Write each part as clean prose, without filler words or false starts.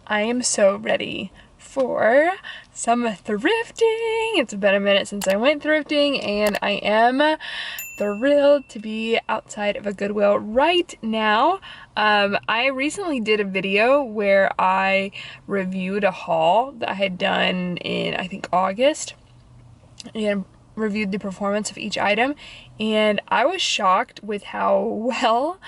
I am so ready for some thrifting. It's been a minute since I went thrifting and I am thrilled to be outside of a Goodwill right now. I recently did a video where I reviewed a haul that I had done in, I think, August, and reviewed the performance of each item, and I was shocked with how well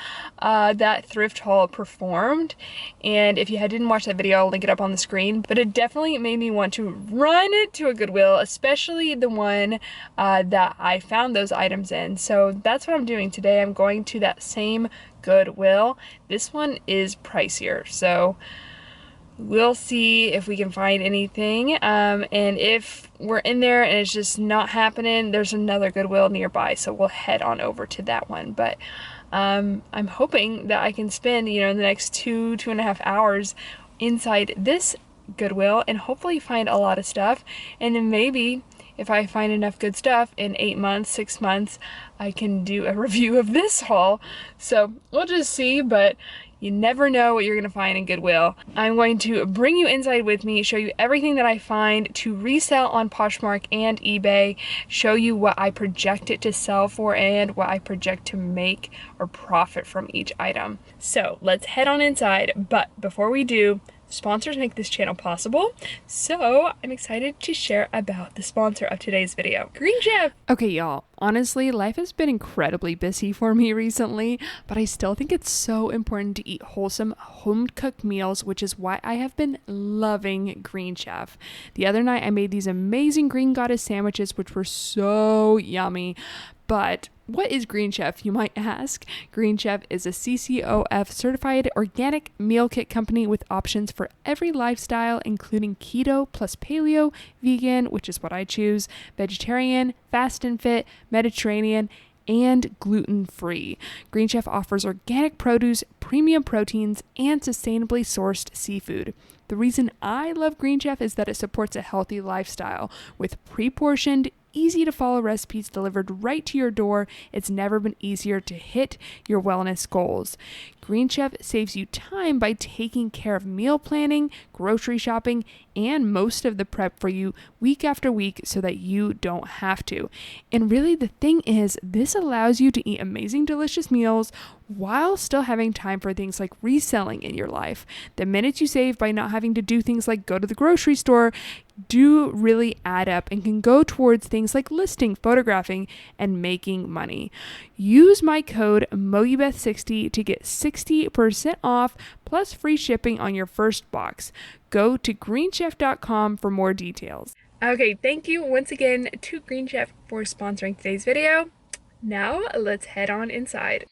that thrift haul performed. And if you didn't watch that video, I'll link it up on the screen, but it definitely made me want to run to a Goodwill, especially the one that I found those items in. So that's what I'm doing today. I'm going to that same Goodwill. This one is pricier, so we'll see if we can find anything, and if we're in there and it's just not happening, there's another Goodwill nearby, so we'll head on over to that one. But I'm hoping that I can spend, the next 2.5 hours inside this Goodwill and hopefully find a lot of stuff. And then maybe if I find enough good stuff in 8 months, 6 months, I can do a review of this haul. So we'll just see, but you never know what you're going to find in Goodwill. I'm going to bring you inside with me, show you everything that I find to resell on Poshmark and eBay, show you what I project it to sell for and what I project to make or profit from each item. So let's head on inside, but before we do, sponsors make this channel possible, so I'm excited to share about the sponsor of today's video, Green Chef. Okay, y'all, honestly, life has been incredibly busy for me recently, but I still think it's so important to eat wholesome, home-cooked meals, which is why I have been loving Green Chef. The other night, I made these amazing Green Goddess sandwiches, which were so yummy. But what is Green Chef, you might ask? Green Chef is a CCOF certified organic meal kit company with options for every lifestyle, including keto plus paleo, vegan, which is what I choose, vegetarian, fast and fit, Mediterranean, and gluten-free. Green Chef offers organic produce, premium proteins, and sustainably sourced seafood. The reason I love Green Chef is that it supports a healthy lifestyle with pre-portioned, easy to follow recipes delivered right to your door. It's never been easier to hit your wellness goals. Green Chef saves you time by taking care of meal planning, grocery shopping, and most of the prep for you week after week so that you don't have to. And really the thing is, this allows you to eat amazing, delicious meals while still having time for things like reselling in your life. The minutes you save by not having to do things like go to the grocery store do really add up and can go towards things like listing, photographing, and making money. Use my code MOGIBETH60 to get 60% off plus free shipping on your first box. Go to greenchef.com for more details. Okay, thank you once again to Green Chef for sponsoring today's video. Now let's head on inside.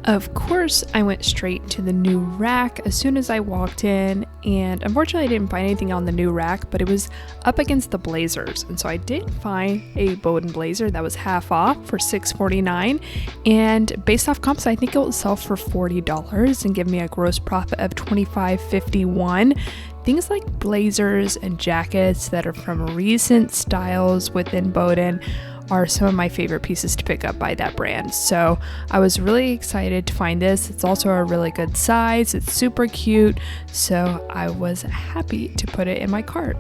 Of course, I went straight to the new rack as soon as I walked in, and unfortunately I didn't find anything on the new rack, but it was up against the blazers. And so I did find a Bowden blazer that was half off for $6.49, and based off comps, I think it will sell for $40 and give me a gross profit of $25.51. Things like blazers and jackets that are from recent styles within Bowden are some of my favorite pieces to pick up by that brand. So I was really excited to find this. It's also a really good size. It's super cute. So I was happy to put it in my cart.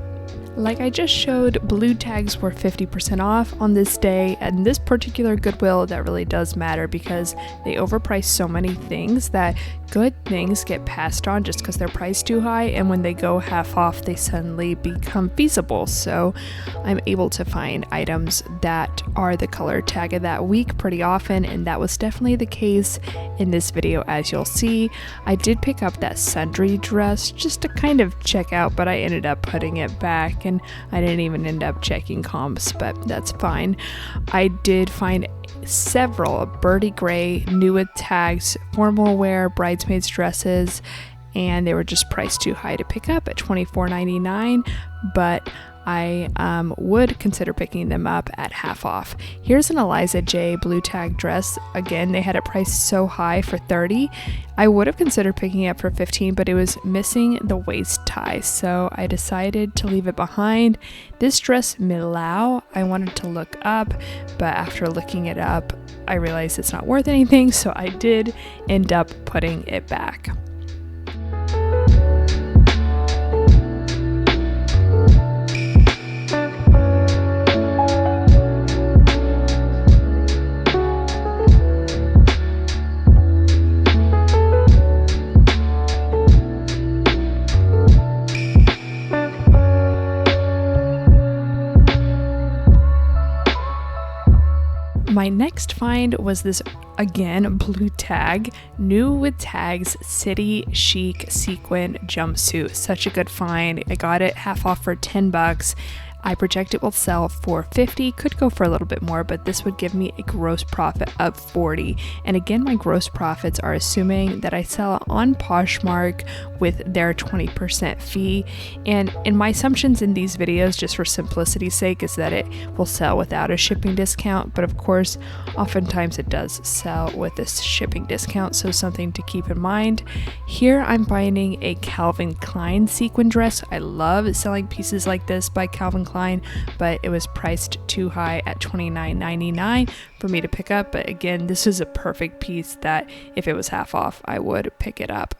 Like I just showed, blue tags were 50% off on this day, and this particular Goodwill, that really does matter because they overprice so many things that good things get passed on just because they're priced too high, and when they go half off they suddenly become feasible. So I'm able to find items that are the color tag of that week pretty often, and that was definitely the case in this video. As you'll see, I did pick up that sundry dress just to kind of check out, but I ended up putting it back and I didn't even end up checking comps, but that's fine. I did find several birdie gray, new with tags, formal wear, bridesmaids dresses, and they were just priced too high to pick up at $24.99, but I would consider picking them up at half off. Here's an Eliza J blue tag dress. Again, they had it priced so high for $30. I would have considered picking it up for $15, but it was missing the waist tie, so I decided to leave it behind. This dress, Milau, I wanted to look up, but after looking it up, I realized it's not worth anything, so I did end up putting it back. My next find was this, again, blue tag, new with tags, city chic sequin jumpsuit. Such a good find. I got it half off for $10. I project it will sell for $50, could go for a little bit more, but this would give me a gross profit of $40. And again, my gross profits are assuming that I sell it on Poshmark with their 20% fee. And in my assumptions in these videos, just for simplicity's sake, is that it will sell without a shipping discount. But of course, oftentimes it does sell with this shipping discount, so something to keep in mind. Here I'm finding a Calvin Klein sequin dress. I love selling pieces like this by Calvin Klein, but it was priced too high at $29.99 for me to pick up. But again, this is a perfect piece that if it was half off, I would pick it up.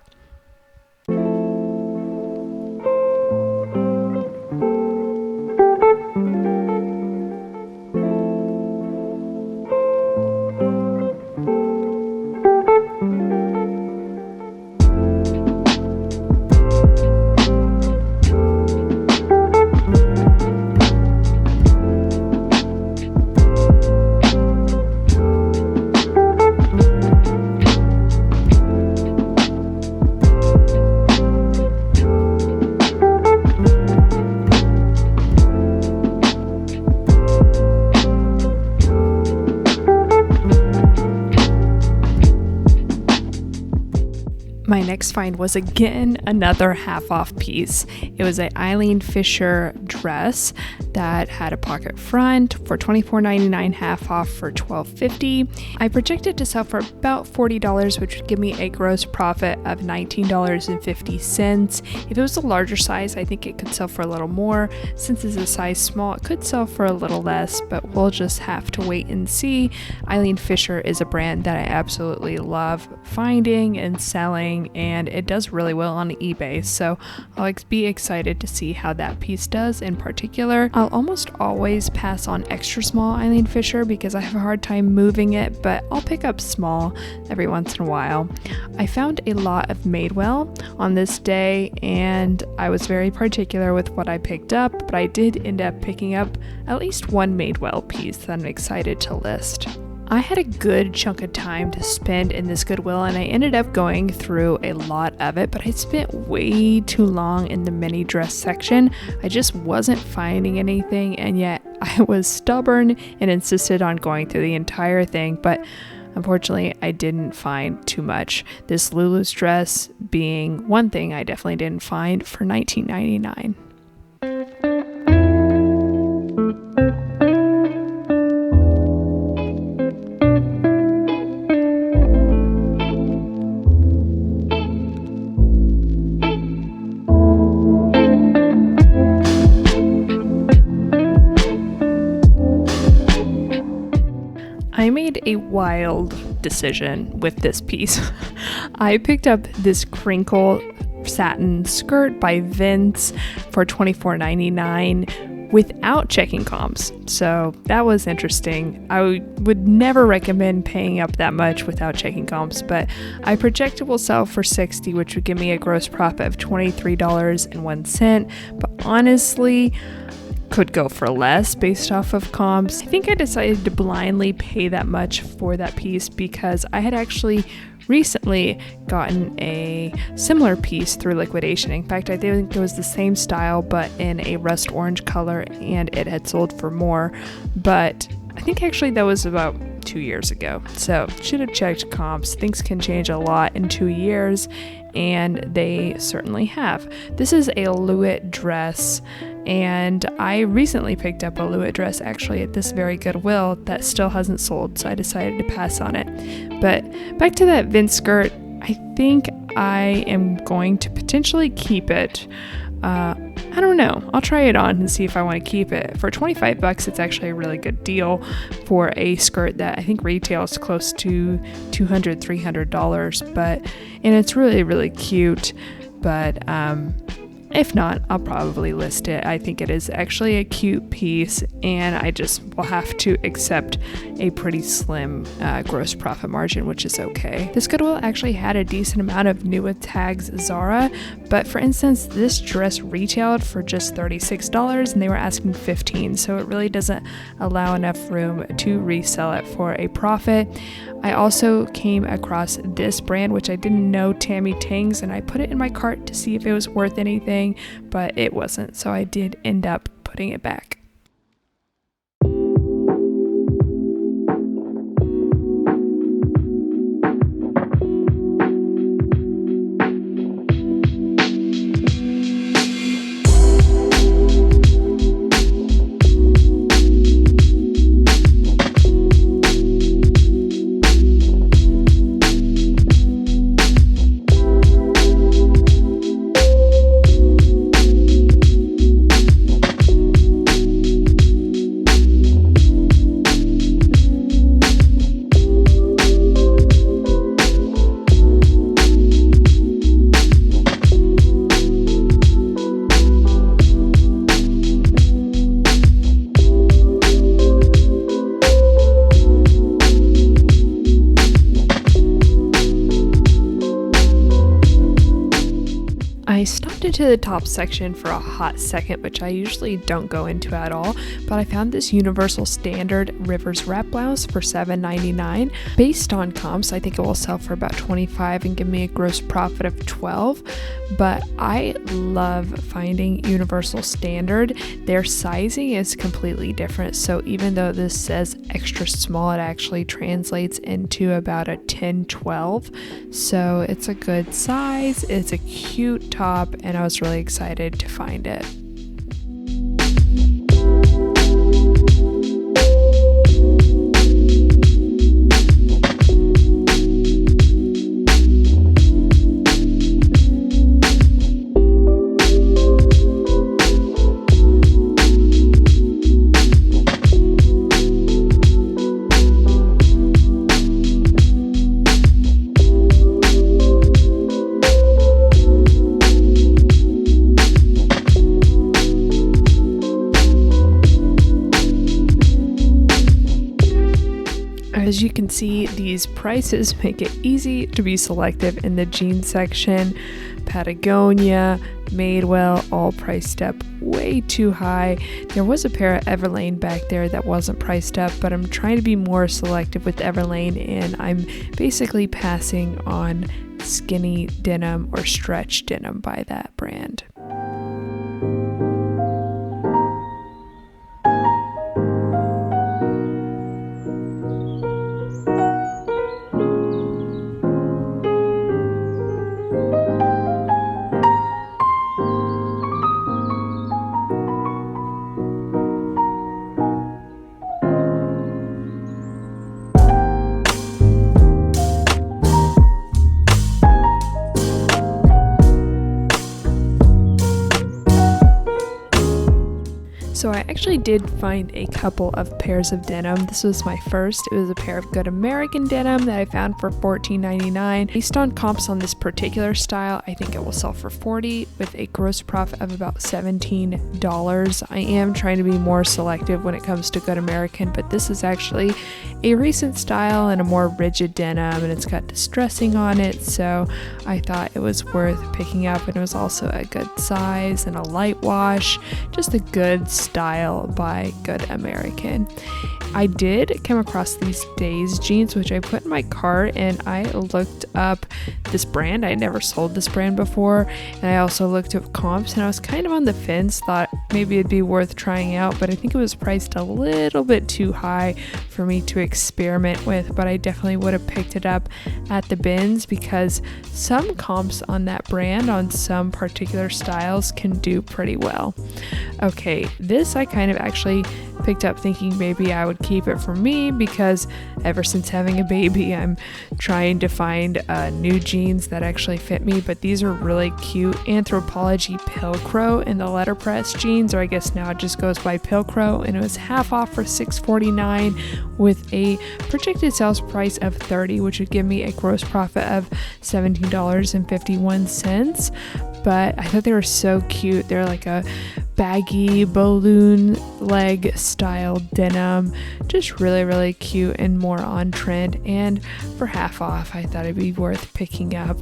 My next find was again another half off piece. It was an Eileen Fisher dress that had a pocket front for $24.99, half off for $12.50. I projected to sell for about $40, which would give me a gross profit of $19.50. If it was a larger size, I think it could sell for a little more. Since it's a size small, it could sell for a little less, but we'll just have to wait and see. Eileen Fisher is a brand that I absolutely love finding and selling, and it does really well on eBay, so I'll be excited to see how that piece does. In particular, I'll almost always pass on extra small Eileen Fisher because I have a hard time moving it, but I'll pick up small every once in a while. I found a lot of Madewell on this day, and I was very particular with what I picked up, but I did end up picking up at least one Madewell piece that I'm excited to list. I had a good chunk of time to spend in this Goodwill, and I ended up going through a lot of it, but I spent way too long in the mini dress section. I just wasn't finding anything, and yet I was stubborn and insisted on going through the entire thing, but unfortunately I didn't find too much. This Lulu's dress being one thing I definitely didn't find for $19.99. I made a wild decision with this piece. I picked up this crinkle satin skirt by Vince for $24.99 without checking comps. So that was interesting. I would never recommend paying up that much without checking comps, but I project it will sell for $60, which would give me a gross profit of $23.01. But honestly, could go for less based off of comps. I think I decided to blindly pay that much for that piece because I had actually recently gotten a similar piece through liquidation. In fact, I think it was the same style but in a rust orange color, and it had sold for more, but I think actually that was about 2 years ago. So should have checked comps. Things can change a lot in 2 years, and they certainly have. This is a Louis dress, and I recently picked up a Louis dress actually at this very Goodwill that still hasn't sold, so I decided to pass on it. But back to that Vince skirt, I think I am going to potentially keep it. I don't know. I'll try it on and see if I want to keep it. For $25, it's actually a really good deal for a skirt that I think retails close to $200, $300, and it's really, really cute. But if not, I'll probably list it. I think it is actually a cute piece, and I just will have to accept a pretty slim gross profit margin, which is okay. This Goodwill actually had a decent amount of new with tags Zara, but for instance, this dress retailed for just $36 and they were asking $15, so it really doesn't allow enough room to resell it for a profit. I also came across this brand, which I didn't know, Tammy Tings, and I put it in my cart to see if it was worth anything, but it wasn't, so I did end up putting it back. I stopped into the top section for a hot second, which I usually don't go into at all, but I found this Universal Standard Rivers wrap blouse for $7.99. Based on comps, I think it will sell for about $25 and give me a gross profit of $12, but I love finding Universal Standard. Their sizing is completely different, so even though this says extra small, it actually translates into about a 10-12, so it's a good size, it's a cute top, and I was really excited to find it. As you can see, these prices make it easy to be selective in the jeans section. Patagonia, Madewell, all priced up way too high. There was a pair of Everlane back there that wasn't priced up, but I'm trying to be more selective with Everlane, and I'm basically passing on skinny denim or stretch denim by that brand. So I actually did find a couple of pairs of denim. This was my first. It was a pair of good American denim that I found for $14.99. Based on comps on this particular style, I think it will sell for $40 with a gross profit of about $17. I am trying to be more selective when it comes to good American, but this is actually a recent style and a more rigid denim, and it's got distressing on it, so I thought it was worth picking up, and it was also a good size and a light wash, just a good style by Good American. I did come across these Days jeans, which I put in my cart, and I looked up this brand. I had never sold this brand before, and I also looked up comps, and I was kind of on the fence, thought maybe it'd be worth trying out, but I think it was priced a little bit too high for me to experiment with, but I definitely would have picked it up at the bins because some comps on that brand on some particular styles can do pretty well. Okay, this I kind of actually picked up thinking maybe I would keep it for me because ever since having a baby, I'm trying to find new jeans that actually fit me, but these are really cute Anthropologie Pilcrow in the letterpress jeans, or I guess now it just goes by Pilcrow, and it was half off for $6.49 with a projected sales price of $30, which would give me a gross profit of $17.51. But I thought they were so cute. They're like a baggy balloon leg style denim, just really, really cute and more on trend. And for half off, I thought it'd be worth picking up.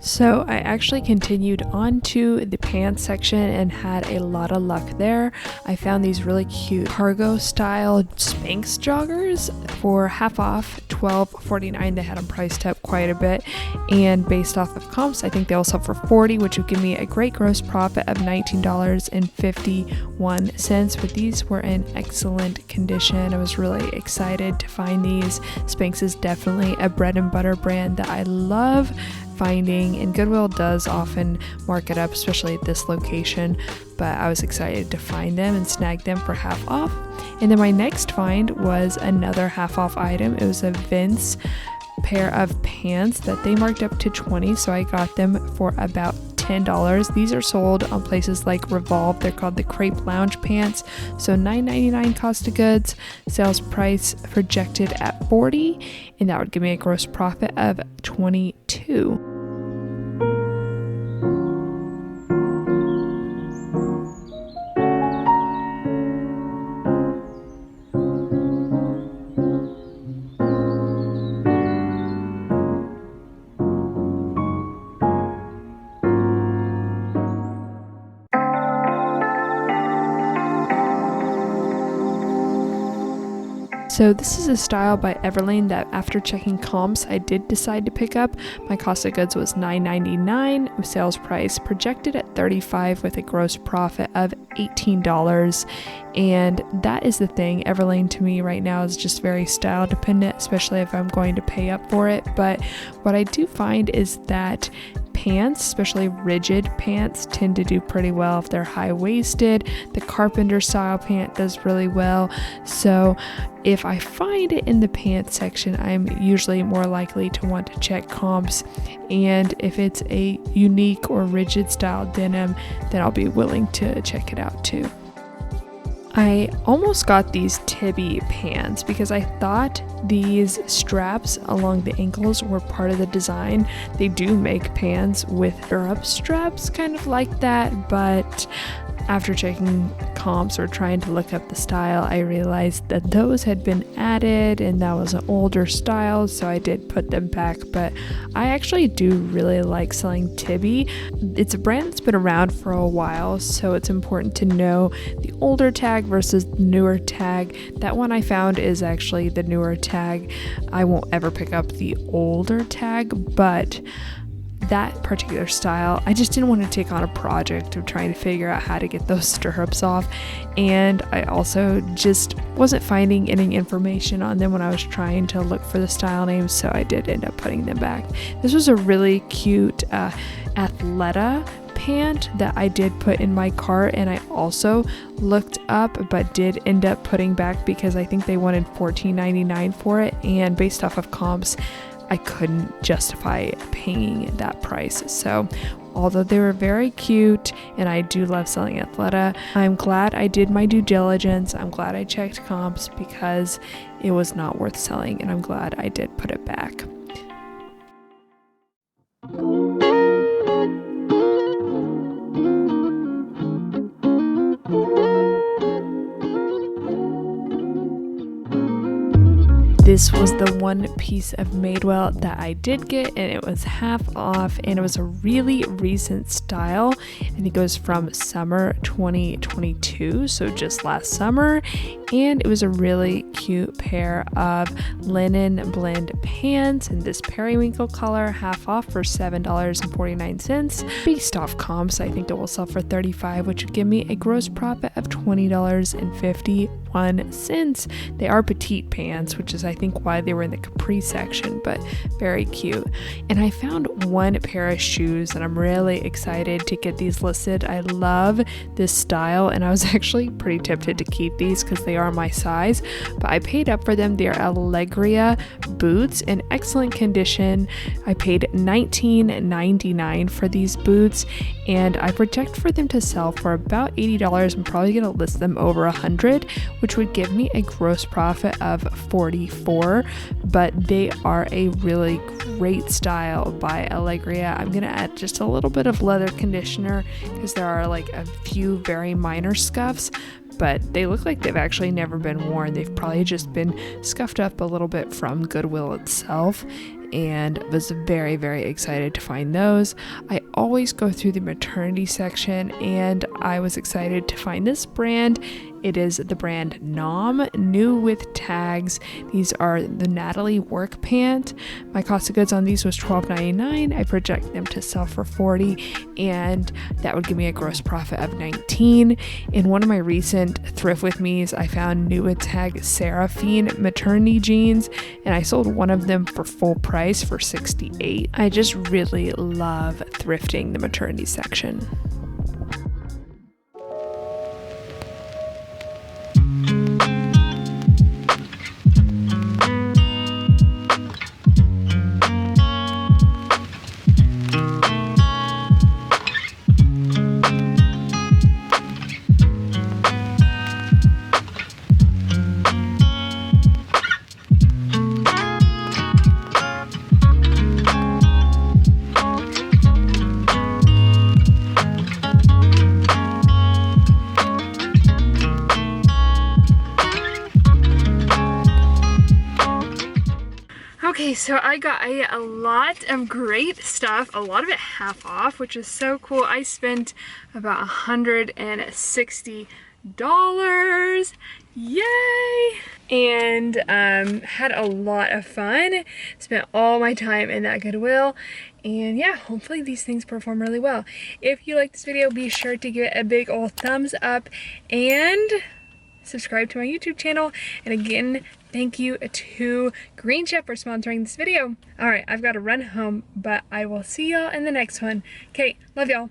So I actually continued on to the pants section and had a lot of luck there. I found these really cute cargo style Spanx joggers for half off, $12.49. They had them priced up quite a bit, and based off of comps, I think they all sell for $40, which would give me a great gross profit of $19.51. But these were in excellent condition. I was really excited to find these. Spanx is definitely a bread and butter brand that I love finding, and Goodwill does often mark it up, especially at this location, but I was excited to find them and snag them for half off. And then my next find was another half off item. It was a Vince pair of pants that they marked up to $20, so I got them for about $10. These are sold on places like Revolve. They're called the crepe lounge pants. So $9.99 cost of goods, sales price projected at $40, and that would give me a gross profit of $22. So this is a style by Everlane that after checking comps, I did decide to pick up. My cost of goods was $9.99, sales price projected at $35 with a gross profit of $18. And that is the thing. Everlane to me right now is just very style dependent, especially if I'm going to pay up for it. But what I do find is that pants, especially rigid pants, tend to do pretty well if they're high-waisted. The carpenter style pant does really well. So if I find it in the pants section, I'm usually more likely to want to check comps. And if it's a unique or rigid style denim, then I'll be willing to check it out too. I almost got these Tibby pants because I thought these straps along the ankles were part of the design. They do make pants with stirrup straps kind of like that, but after checking comps or trying to look up the style, I realized that those had been added and that was an older style, so I did put them back. But I actually do really like selling Tibby. It's a brand that's been around for a while, so it's important to know the older tag versus the newer tag. That one I found is actually the newer tag. I won't ever pick up the older tag, but that particular style, I just didn't want to take on a project of trying to figure out how to get those stirrups off, and I also just wasn't finding any information on them when I was trying to look for the style names, so I did end up putting them back. This was a really cute Athleta pant that I did put in my cart, and I also looked up but did end up putting back because I think they wanted $14.99 for it, and based off of comps, I couldn't justify paying that price. So although they were very cute and I do love selling Athleta, I'm glad I did my due diligence. I'm glad I checked comps because it was not worth selling, and I'm glad I did put it back. this was the one piece of Madewell that I did get, and it was half off, and it was a really recent style. I think it was from summer 2022, so just last summer, and it was a really cute pair of linen blend pants in this periwinkle color, half off for $7.49. Based off comps, I think it will sell for $35, which would give me a gross profit of $20.51. They are petite pants, which is I think why they were in the capri section, but very cute. And I found one pair of shoes and I'm really excited to get these listed. I love this style, and I was actually pretty tempted to keep these because they are my size, but I paid up for them. They are Allegria boots in excellent condition. I paid $19.99 for these boots, and I project for them to sell for about $80. I'm probably going to list them over $100, which would give me a gross profit of $44, but they are a really great style by Allegria. I'm going to add just a little bit of leather conditioner because there are like a few very minor scuffs, but they look like they've actually never been worn. They've probably just been scuffed up a little bit from Goodwill itself, and was very, very excited to find those. I always go through the maternity section, and I was excited to find this brand. It is the brand Nom, new with tags. These are the Natalie work pant. My cost of goods on these was $12.99. I project them to sell for $40, and that would give me a gross profit of $19. In one of my recent thrift with me's, I found new with tag Seraphine maternity jeans, and I sold one of them for full price for $68. I just really love thrifting the maternity section. Okay, so I got a lot of great stuff, a lot of it half off, which is so cool. I spent about $160. Yay! And had a lot of fun. Spent all my time in that Goodwill. And yeah, hopefully these things perform really well. If you like this video, be sure to give it a big old thumbs up and subscribe to my YouTube channel. And again, thank you to Green Chef for sponsoring this video. All right, I've got to run home, but I will see y'all in the next one. Okay, love y'all.